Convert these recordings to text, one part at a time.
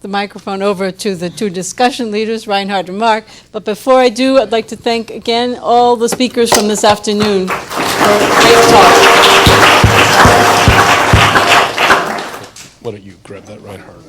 The microphone over to the two discussion leaders, Reinhard and Mark. But before I do, I'd like to thank again all the speakers from this afternoon for great talks. Why don't you grab that, Reinhard?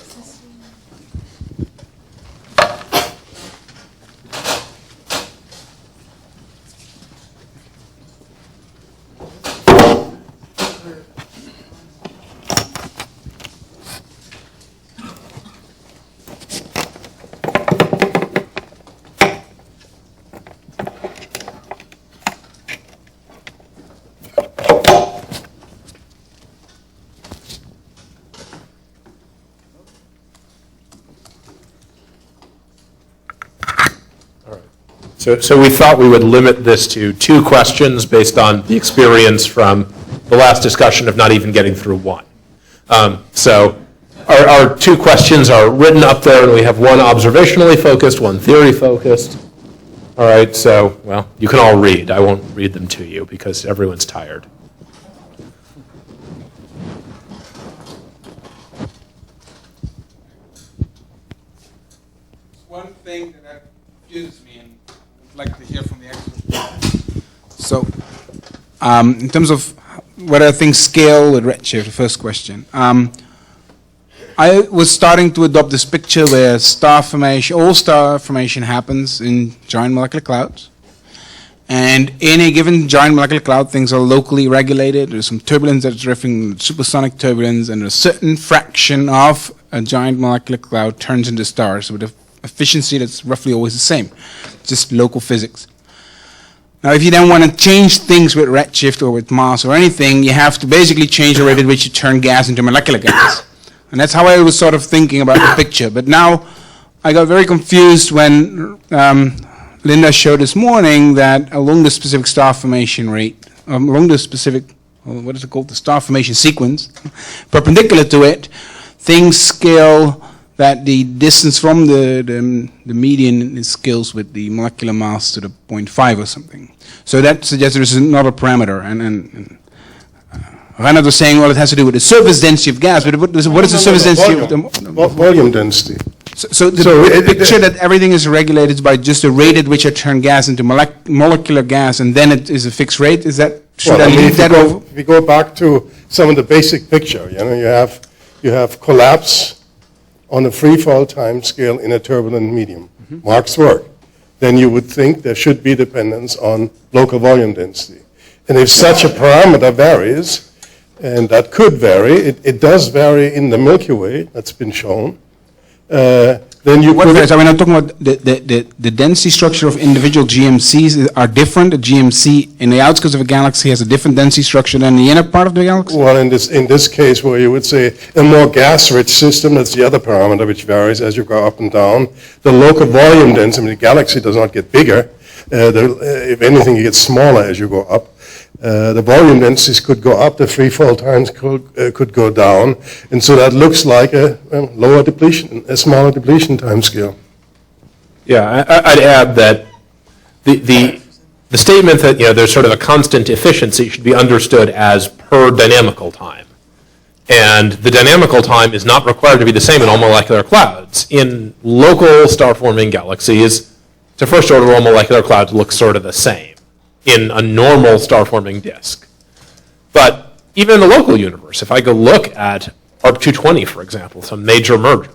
So we thought we would limit this to 2 questions based on the experience from the last discussion of not even getting through one. So our 2 questions are written up there, and we have one observationally focused, one theory focused. All right, so, well, you can all read. I won't read them to you because everyone's tired. One thing that confuses me, and I'd like to hear from the experts. So, in terms of whether things scale with Redshift, the first question. I was starting to adopt this picture where star formation, all star formation happens in giant molecular clouds. And in a given giant molecular cloud, things are locally regulated. There's some turbulence that's drifting, supersonic turbulence, and a certain fraction of a giant molecular cloud turns into stars with an efficiency that's roughly always the same, just local physics. Now, if you then want to change things with Redshift or with mass or anything, you have to basically change the rate at which you turn gas into molecular gas. And that's how I was sort of thinking about the picture. But now I got very confused when Linda showed this morning that along the specific star formation rate, along the specific, what is it called, the star formation sequence, perpendicular to it, things scale that the distance from the median scales with the molecular mass to the 0.5 or something. So that suggests there is another parameter. And Reinhard was saying, well, it has to do with the surface density of gas, but what is the surface density of the volume density? So the picture that everything is regulated by just the rate at which I turn gas into molecular gas, and then it is a fixed rate. Is that should I leave that over? If we go back to some of the basic picture, you have collapse on a free fall time scale in a turbulent medium. Mark's work. Then you would think there should be dependence on local volume density. And if such a parameter varies, and that could vary, it does vary in the Milky Way, that's been shown, then you What varies? Are we not talking about the density structure of individual GMCs are different? A GMC in the outskirts of a galaxy has a different density structure than the inner part of the galaxy? Well, in this case, where you would say a more gas-rich system, that's the other parameter which varies as you go up and down. The local volume density, the galaxy does not get bigger. If anything, it gets smaller as you go up. The volume densities could go up, the free fall times could go down, and so that looks like a lower depletion, a smaller depletion time scale. Yeah, I'd add that the statement that there's sort of a constant efficiency should be understood as per dynamical time. And the dynamical time is not required to be the same in all molecular clouds. In local star-forming galaxies, the first order all molecular clouds look sort of the same in a normal star-forming disk. But even in the local universe, if I go look at ARC-220, for example, some major merger,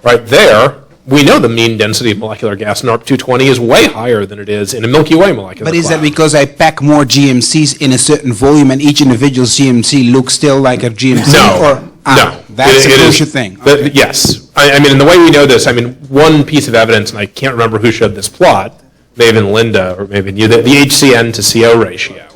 right there, we know the mean density of molecular gas in ARC-220 is way higher than it is in a Milky Way molecular cloud. But is that because I pack more GMCs in a certain volume and each individual GMC looks still like a GMC? No, no. That's a crucial thing. Okay. Yes. I mean, in the way we know this, one piece of evidence, and I can't remember who showed this plot, maybe Linda or maybe you, the HCN to CO ratio.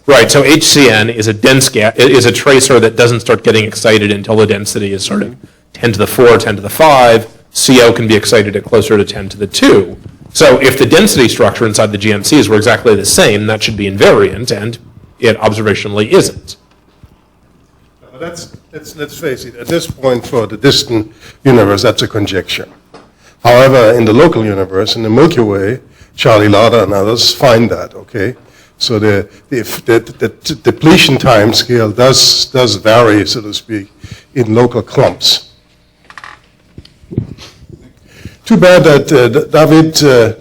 Right, so HCN is a dense gas, is a tracer that doesn't start getting excited until the density is sort of 10 to the 4, 10 to the 5. CO can be excited at closer to 10 to the 2. So if the density structure inside the GMCs were exactly the same, that should be invariant, and it observationally isn't. Let's face it, at this point for the distant universe, that's a conjecture. However, in the local universe, in the Milky Way, Charlie Lauder and others find that, okay? So the depletion time scale does vary, so to speak, in local clumps. too bad that David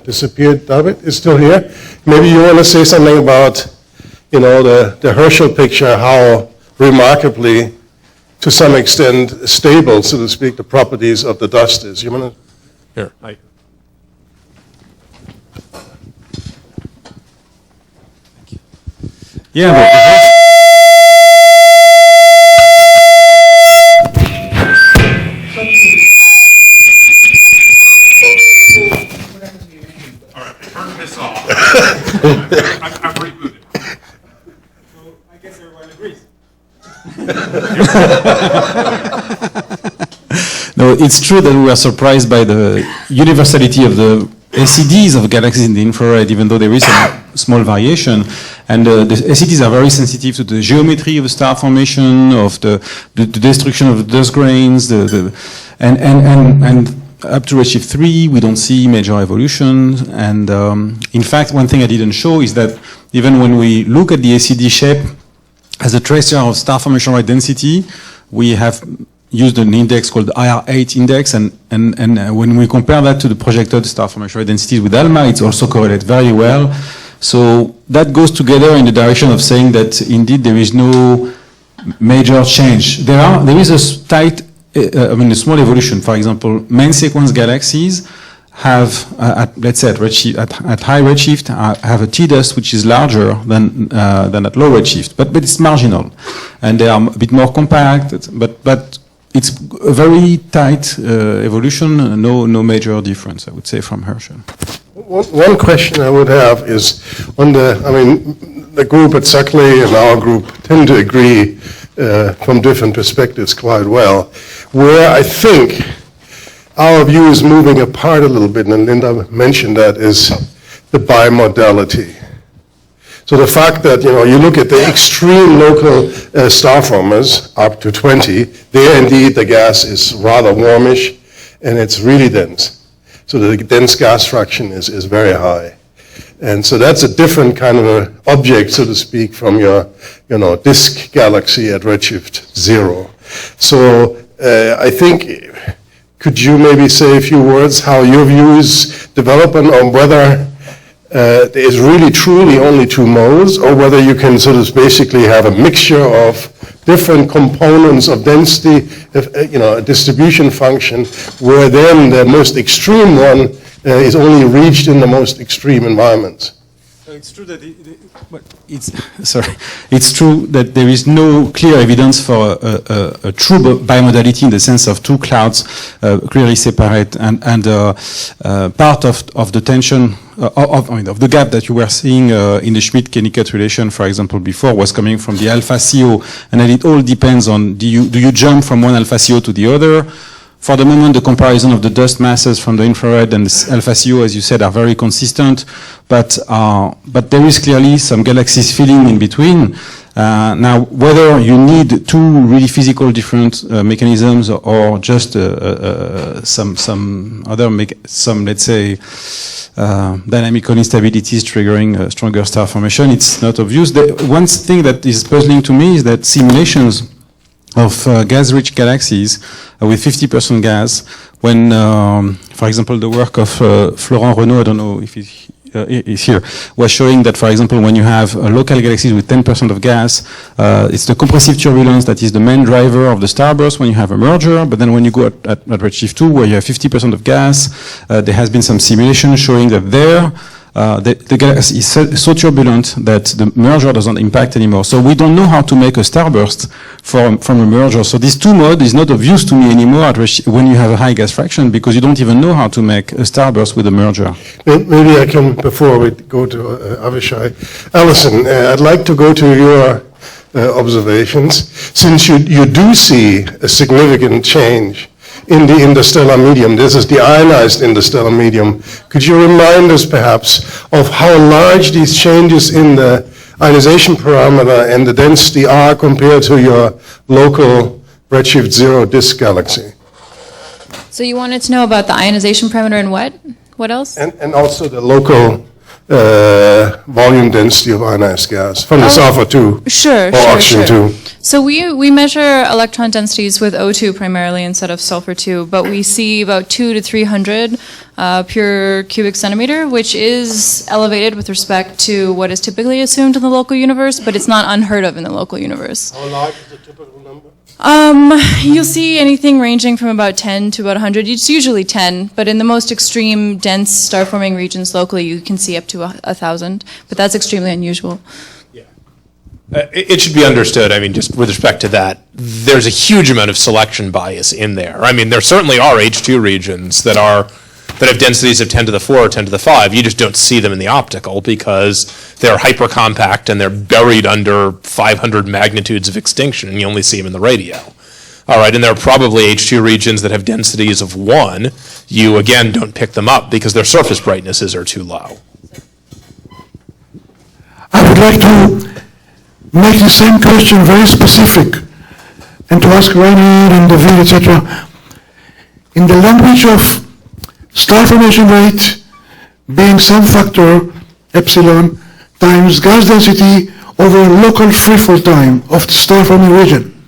disappeared. David is still here. Maybe you want to say something about, the Herschel picture, how remarkably, to some extent, stable, so to speak, the properties of the dust is. You want to? Here, Yeah, but turn this off. I've rebooted. so I guess everyone agrees. No, it's true that we are surprised by the universality of the ACDs of galaxies in the infrared, even though there is a small variation. And the ACDs are very sensitive to the geometry of the star formation, of the destruction of the dust grains, and up to redshift 3, we don't see major evolution. And in fact, one thing I didn't show is that even when we look at the ACD shape as a tracer of star formation rate density, we have used an index called IR8 index, and when we compare that to the projected star formation rate densities with ALMA, it's also correlates very well. So that goes together in the direction of saying that indeed there is no major change. There is a a small evolution. For example, main sequence galaxies have, let's say at high redshift, have a T-dust which is larger than at low redshift, but it's marginal, and they are a bit more compact. But it's a very tight evolution. No major difference, I would say, from Herschel. One question I would have is on the group at Suckley and our group tend to agree from different perspectives quite well. Where I think our view is moving apart a little bit, and Linda mentioned that, is the bimodality. So the fact that, you look at the extreme local star formers, up to 20, there indeed the gas is rather warmish, and it's really dense. So the dense gas fraction is very high. And so that's a different kind of a object, so to speak, from your, disk galaxy at redshift 0. So I think, could you maybe say a few words how your views develop on whether there is really truly only two modes, or whether you can sort of basically have a mixture of different components of density, a distribution function, where then the most extreme one is only reached in the most extreme environments. So it's true that it's true that there is no clear evidence for a true bimodality in the sense of two clouds clearly separate, and part of the tension of the gap that you were seeing in the Schmidt-Kennicut relation, for example, before, was coming from the alpha CO, and then it all depends on do you jump from one alpha CO to the other. For the moment, the comparison of the dust masses from the infrared and the alpha CO, as you said, are very consistent, but there is clearly some galaxies filling in between. Now, whether you need two really physical different mechanisms, or just some other, let's say, dynamical instabilities triggering stronger star formation, it's not obvious. One thing that is puzzling to me is that simulations of gas-rich galaxies with 50% gas, when, for example, the work of Florent Renaud, I don't know if he's here, was showing that, for example, when you have local galaxies with 10% of gas, it's the compressive turbulence that is the main driver of the starburst when you have a merger. But then when you go at redshift 2, where you have 50% of gas, there has been some simulation showing that there, the gas is so turbulent that the merger doesn't impact anymore. So we don't know how to make a starburst from a merger. So this two mode is not of use to me anymore when you have a high gas fraction, because you don't even know how to make a starburst with a merger. Maybe I can, before we go to Avishai. Alison, I'd like to go to your observations. Since you do see a significant change in the interstellar medium, this is the ionized interstellar medium, could you remind us perhaps of how large these changes in the ionization parameter and the density are compared to your local redshift 0 disk galaxy? So you wanted to know about the ionization parameter and what? What else? And also the local volume density of ionized gas from the sulfur 2 Sure, or sure, oxygen sure. 2? So we measure electron densities with O2 primarily instead of sulfur 2, but we see about 200 to 300 per cubic centimeter, which is elevated with respect to what is typically assumed in the local universe, but it's not unheard of in the local universe. How large is the typical number? You'll see anything ranging from about 10 to about 100. It's usually 10, but in the most extreme, dense star-forming regions locally, you can see up to 1,000, but that's extremely unusual. It should be understood, I mean, just with respect to that, there's a huge amount of selection bias in there. I mean, there certainly are H2 regions that have densities of 10 to the 4 or 10 to the 5. You just don't see them in the optical because they're hypercompact and they're buried under 500 magnitudes of extinction, and you only see them in the radio. All right, and there are probably H2 regions that have densities of 1. You, again, don't pick them up because their surface brightnesses are too low. I would like to make the same question very specific and to ask Reinhard and David, etc. In the language of star formation rate being some factor, epsilon, times gas density over local freefall time of the star forming region.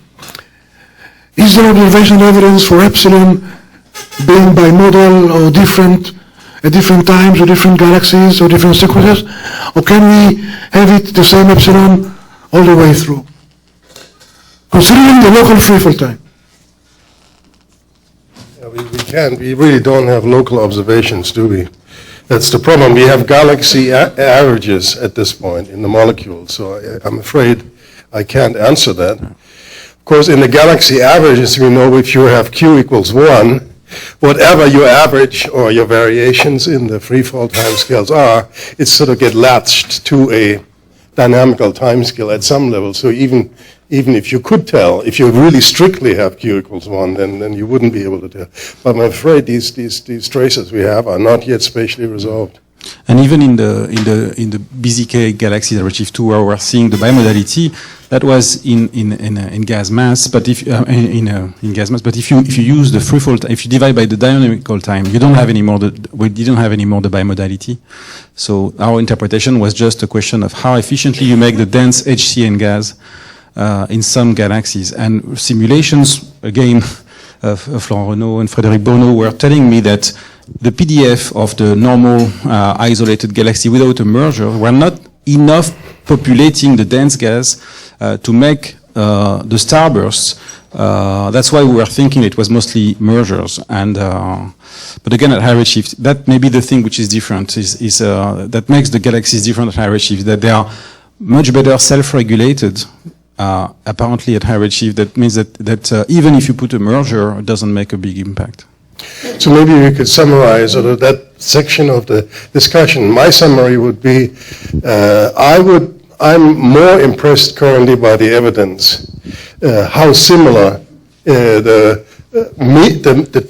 Is there observational evidence for epsilon being bimodal or different at different times or different galaxies or different sequences? Or can we have it the same epsilon all the way through? Considering the local freefall time. Yeah, we can't. We really don't have local observations, do we? That's the problem. We have galaxy averages at this point in the molecule, so I'm afraid I can't answer that. Of course, in the galaxy averages, we know if you have Q equals 1, whatever your average or your variations in the freefall timescales are, it sort of get latched to a dynamical timescale at some level. So even if you could tell, if you really strictly have Q equals 1, then you wouldn't be able to tell. But I'm afraid these traces we have are not yet spatially resolved. And even in the BZK galaxy redshift 2, where we're seeing the bimodality, that was in gas mass. But if in gas mass, but if you use the freefall, if you divide by the dynamical time, you don't have any more. We didn't have any more the bimodality. So our interpretation was just a question of how efficiently you make the dense HCN gas in some galaxies. And simulations again of Florent Renaud and Frédéric Bono were telling me that the PDF of the normal isolated galaxy without a merger were not enough populating the dense gas to make the starbursts. That's why we were thinking it was mostly mergers. And but again, at high redshift, that may be the thing which is different. Is that makes the galaxies different at high redshift. That they are much better self-regulated. Apparently at high redshift, that means that even if you put a merger, it doesn't make a big impact. So maybe we could summarize sort of that section of the discussion. My summary would be, I'm more impressed currently by the evidence, how similar the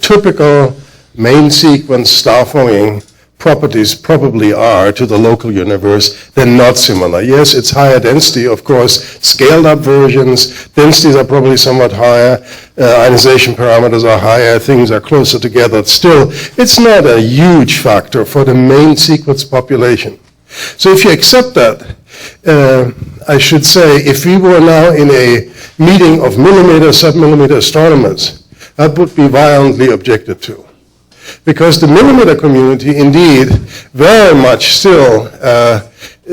typical main sequence star forming properties probably are to the local universe than not similar. Yes, it's higher density, of course, scaled up versions, densities are probably somewhat higher, ionization parameters are higher, things are closer together. Still, it's not a huge factor for the main sequence population. So if you accept that, I should say, if we were now in a meeting of millimeter, submillimeter astronomers, that would be violently objected to. Because the millimeter community, indeed, very much still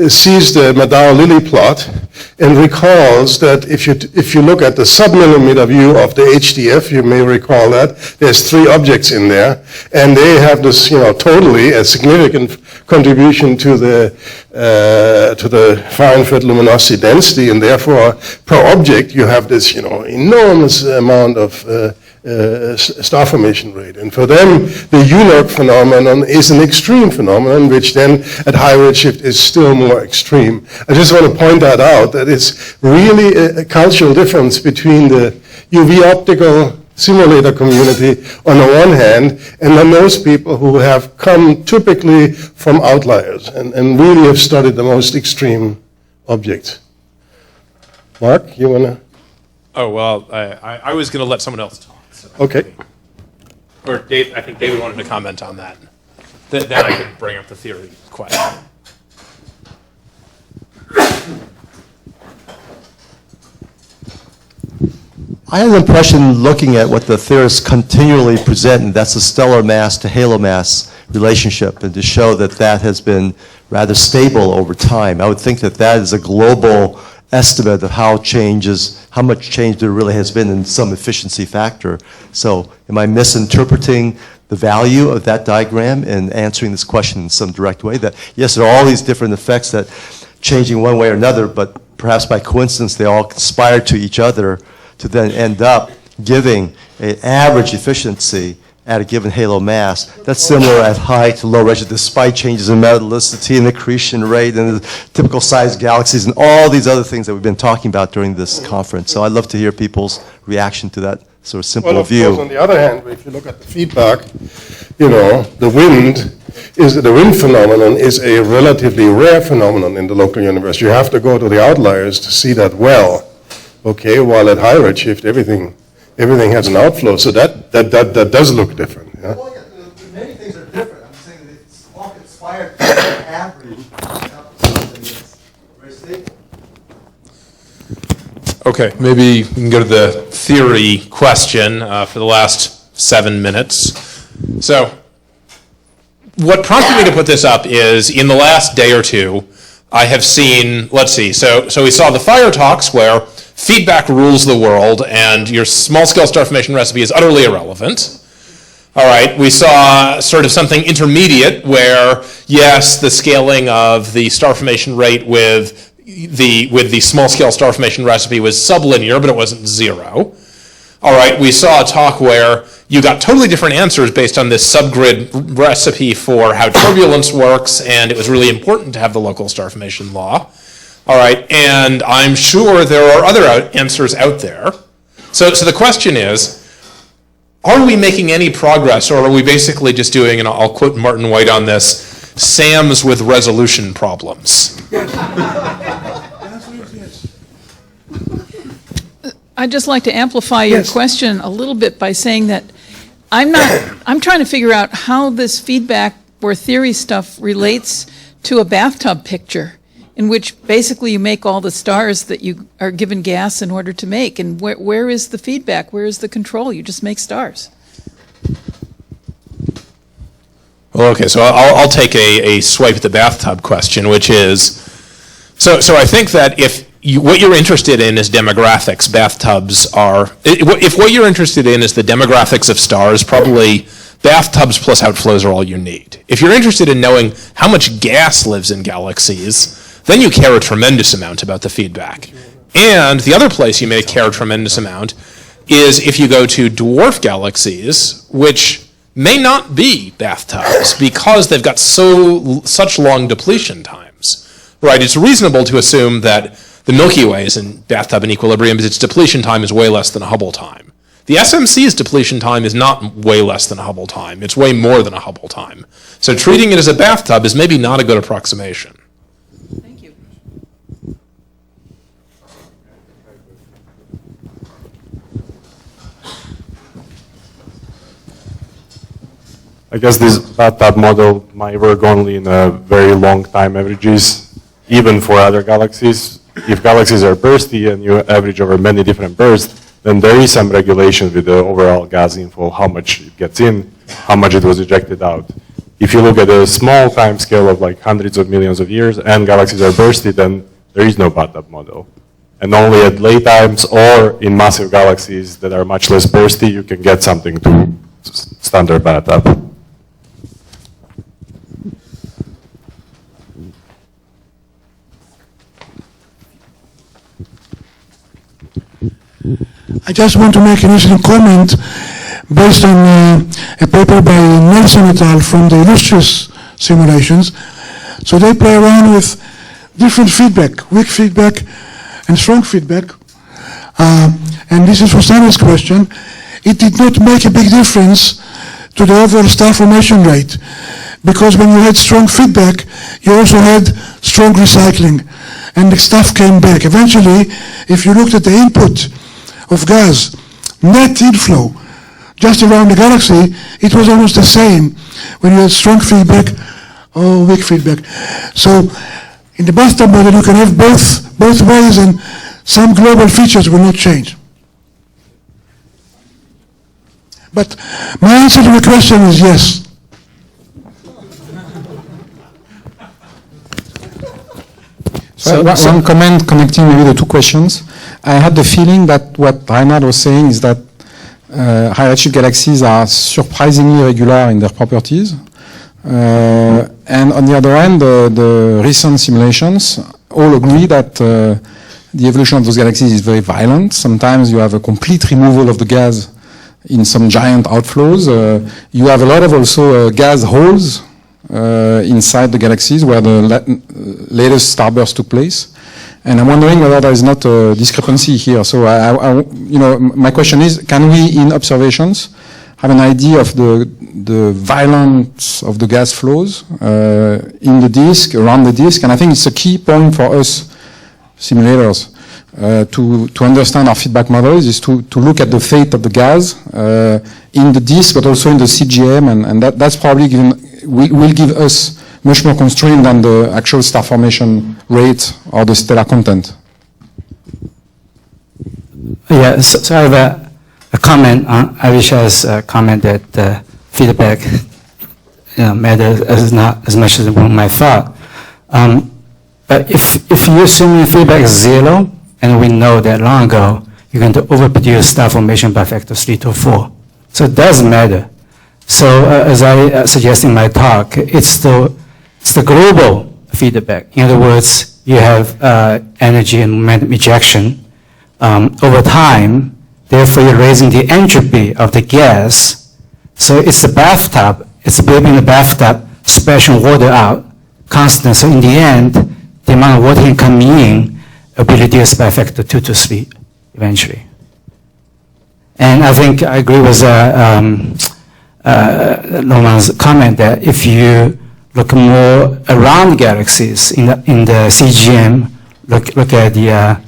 sees the Maddow-Lilly plot and recalls that if you look at the submillimeter view of the HDF, you may recall that, there's 3 objects in there, and they have this, totally a significant contribution to the far-infrared luminosity density, and therefore, per object, you have this, enormous amount of star formation rate. And for them, the UNOC phenomenon is an extreme phenomenon, which then at high redshift is still more extreme. I just want to point that out, that it's really a cultural difference between the UV optical simulator community on the one hand, and then those people who have come typically from outliers and really have studied the most extreme objects. Mark, you want to? Oh, well, I was going to let someone else talk. So. Okay. Or Dave, I think David wanted to comment on that. Then I could bring up the theory question. I had the impression, looking at what the theorists continually present, and that's the stellar mass to halo mass relationship, and to show that that has been rather stable over time. I would think that that is a global estimate of how much change there really has been in some efficiency factor. So am I misinterpreting the value of that diagram and answering this question in some direct way? That yes, there are all these different effects that changing one way or another, but perhaps by coincidence they all conspire to each other to then end up giving an average efficiency at a given halo mass that's similar at high to low redshift, despite changes in metallicity and accretion rate and the typical size galaxies and all these other things that we've been talking about during this conference. So I'd love to hear people's reaction to that sort of simple Well, view. of course, on the other hand, if you look at the feedback, the wind phenomenon is a relatively rare phenomenon in the local universe. You have to go to the outliers to see that well. Okay, while at high redshift, everything has an outflow, so that does look different. Yeah? Well, yeah, many things are different. I'm saying that it's all conspired to an average, not something that's very stable. Okay, maybe we can go to the theory question for the last 7 minutes. So, what prompted me to put this up is in the last day or two, I have seen, let's see, so we saw the fire talks where feedback rules the world and your small-scale star formation recipe is utterly irrelevant. All right, we saw sort of something intermediate where, yes, the scaling of the star formation rate with the small-scale star formation recipe was sublinear, but it wasn't zero. All right, we saw a talk where you got totally different answers based on this subgrid recipe for how turbulence works, and it was really important to have the local star formation law. All right, and I'm sure there are other answers out there. So the question is, are we making any progress, or are we basically just doing, and I'll quote Martin White on this, SAMs with resolution problems? I'd just like to amplify your question a little bit by saying that I'm trying to figure out how this feedback or theory stuff relates to a bathtub picture, in which basically you make all the stars that you are given gas in order to make. And where is the feedback? Where is the control? You just make stars. Well, okay, so I'll take a swipe at the bathtub question, which is, so I think that if what you're interested in is demographics, bathtubs are, if what you're interested in is the demographics of stars, probably bathtubs plus outflows are all you need. If you're interested in knowing how much gas lives in galaxies, then you care a tremendous amount about the feedback. And the other place you may care a tremendous amount is if you go to dwarf galaxies, which may not be bathtubs because they've got such long depletion times. Right, it's reasonable to assume that the Milky Way is in bathtub in equilibrium because its depletion time is way less than a Hubble time. The SMC's depletion time is not way less than a Hubble time. It's way more than a Hubble time. So treating it as a bathtub is maybe not a good approximation. Thank you. I guess this bathtub model might work only in a very long time averages, even for other galaxies. If galaxies are bursty and you average over many different bursts, then there is some regulation with the overall gas inflow, how much it gets in, how much it was ejected out. If you look at a small time scale of like hundreds of millions of years and galaxies are bursty, then there is no bathtub model. And only at late times or in massive galaxies that are much less bursty, you can get something to standard bathtub. I just want to make an interesting comment based on a paper by Nelson et al. From the illustrious simulations. So they play around with different feedback, weak feedback and strong feedback. And this is for Stanley's question. It did not make a big difference to the overall star formation rate, because when you had strong feedback, you also had strong recycling, and the stuff came back. Eventually, if you looked at the input of gas, net inflow, just around the galaxy, it was almost the same when you had strong feedback or weak feedback. So in the bathtub model, you can have both ways, and some global features will not change. But my answer to the question is yes. One comment connecting maybe the two questions. I had the feeling that what Reinhard was saying is that high-redshift galaxies are surprisingly regular in their properties. And on the other hand, the recent simulations all agree that the evolution of those galaxies is very violent. Sometimes you have a complete removal of the gas in some giant outflows. You have a lot of also gas holes inside the galaxies where the latest starburst took place. And I'm wondering whether there is not a discrepancy here. So my question is, can we, in observations, have an idea of the violence of the gas flows in the disk, around the disk? And I think it's a key point for us simulators to understand our feedback models, is to look at the fate of the gas in the disk, but also in the CGM, and that's probably will give us much more constraint than the actual star formation rate or the stellar content. Yeah, so I have a comment on Avisha's comment that feedback matters not as much as one might thought. But if you assume feedback is 0, and we know that long ago, you're going to overproduce star formation by factor 3 to 4. So it does matter. So as I suggest in my talk, it's the global feedback. In other words, you have energy and momentum ejection over time. Therefore, you're raising the entropy of the gas. So it's the bathtub. It's building the bathtub, splashing water out, constant. So in the end, the amount of water coming in will be reduced by a factor 2 to 3 eventually. And I think I agree with Roman's comment that if you look more around galaxies in the CGM, look at the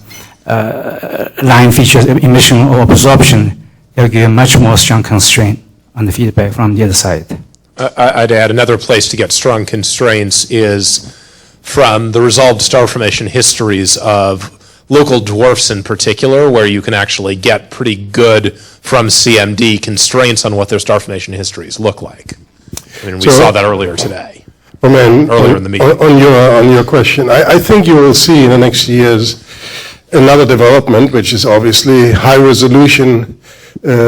line features, emission or absorption, they'll give you much more strong constraint on the feedback from the other side. I'd add another place to get strong constraints is from the resolved star formation histories of local dwarfs in particular, where you can actually get pretty good from CMD constraints on what their star formation histories look like. I mean, we saw that earlier today. Earlier in the meeting. On your question, I think you will see in the next years another development, which is obviously high-resolution,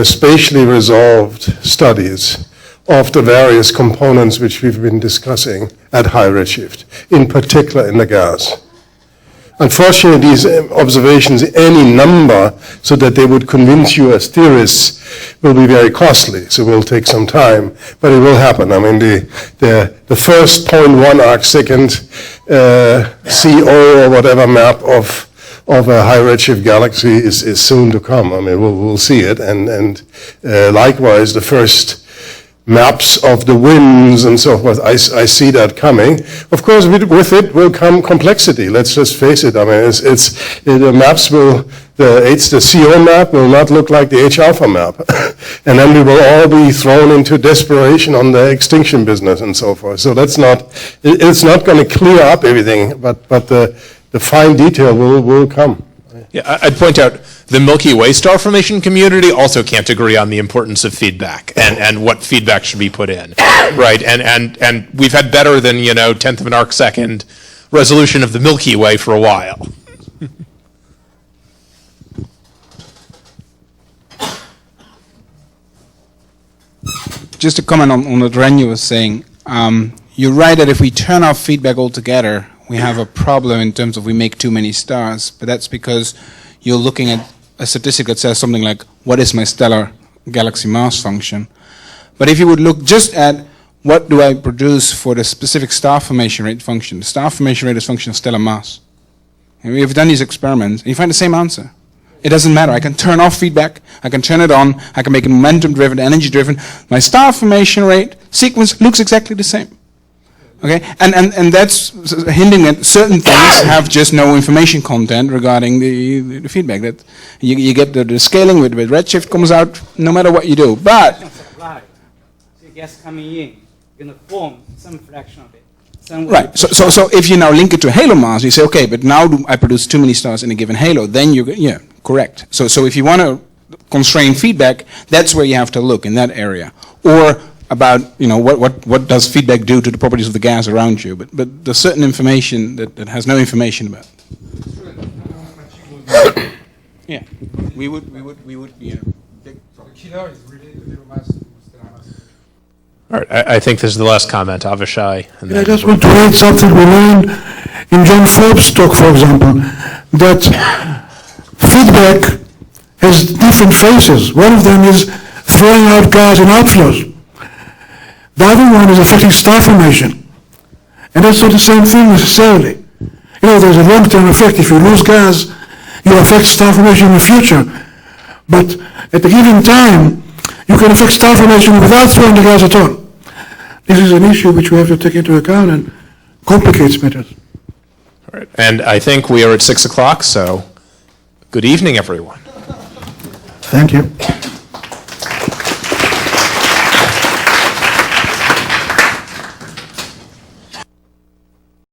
spatially resolved studies of the various components which we've been discussing at high redshift, in particular in the gas. Unfortunately, these observations, any number, so that they would convince you as theorists, will be very costly, so it will take some time, but it will happen. I mean, the first 0.1 arcsecond CO or whatever map of a high redshift galaxy is soon to come. I mean, we'll see it, and likewise, the first maps of the winds and so forth, I see that coming. Of course, with it will come complexity. Let's just face it. I mean, the maps will, the CO map will not look like the H alpha map. And then we will all be thrown into desperation on the extinction business and so forth. So it's not going to clear up everything, but the fine detail will come. Yeah, I'd point out the Milky Way star formation community also can't agree on the importance of feedback and what feedback should be put in, right? And we've had better than, 10th of an arc second resolution of the Milky Way for a while. Just to comment on what Renyu was saying, you're right that if we turn off feedback altogether, we have a problem in terms of we make too many stars, but that's because you're looking at a statistic that says something like, what is my stellar galaxy mass function? But if you would look just at what do I produce for the specific star formation rate function, the star formation rate is a function of stellar mass. And we've done these experiments, and you find the same answer. It doesn't matter. I can turn off feedback, I can turn it on, I can make it momentum-driven, energy-driven. My star formation rate sequence looks exactly the same. Okay, and that's hinting at certain things have just no information content regarding the feedback. That you get the scaling with redshift comes out no matter what you do. But supply, so gas coming in, you're going to form some fraction of it. Right. So if you now link it to halo mass, you say, okay, but now I produce too many stars in a given halo. Then correct. So if you want to constrained feedback, that's where you have to look in that area. Or about, what does feedback do to the properties of the gas around you? But there's certain information that has no information about. Yeah, we would be in a big trouble. All right, I think this is the last comment, Avishai. And I then just want to read something we learned in John Forbes' talk, for example, that feedback has different phases. One of them is throwing out gas in outflows. The other one is affecting star formation. And that's not the same thing necessarily. There's a long-term effect. If you lose gas, you affect star formation in the future. But at a given time, you can affect star formation without throwing the gas at all. This is an issue which we have to take into account and complicates matters. All right, and I think we are at 6 o'clock, so good evening, everyone. Thank you.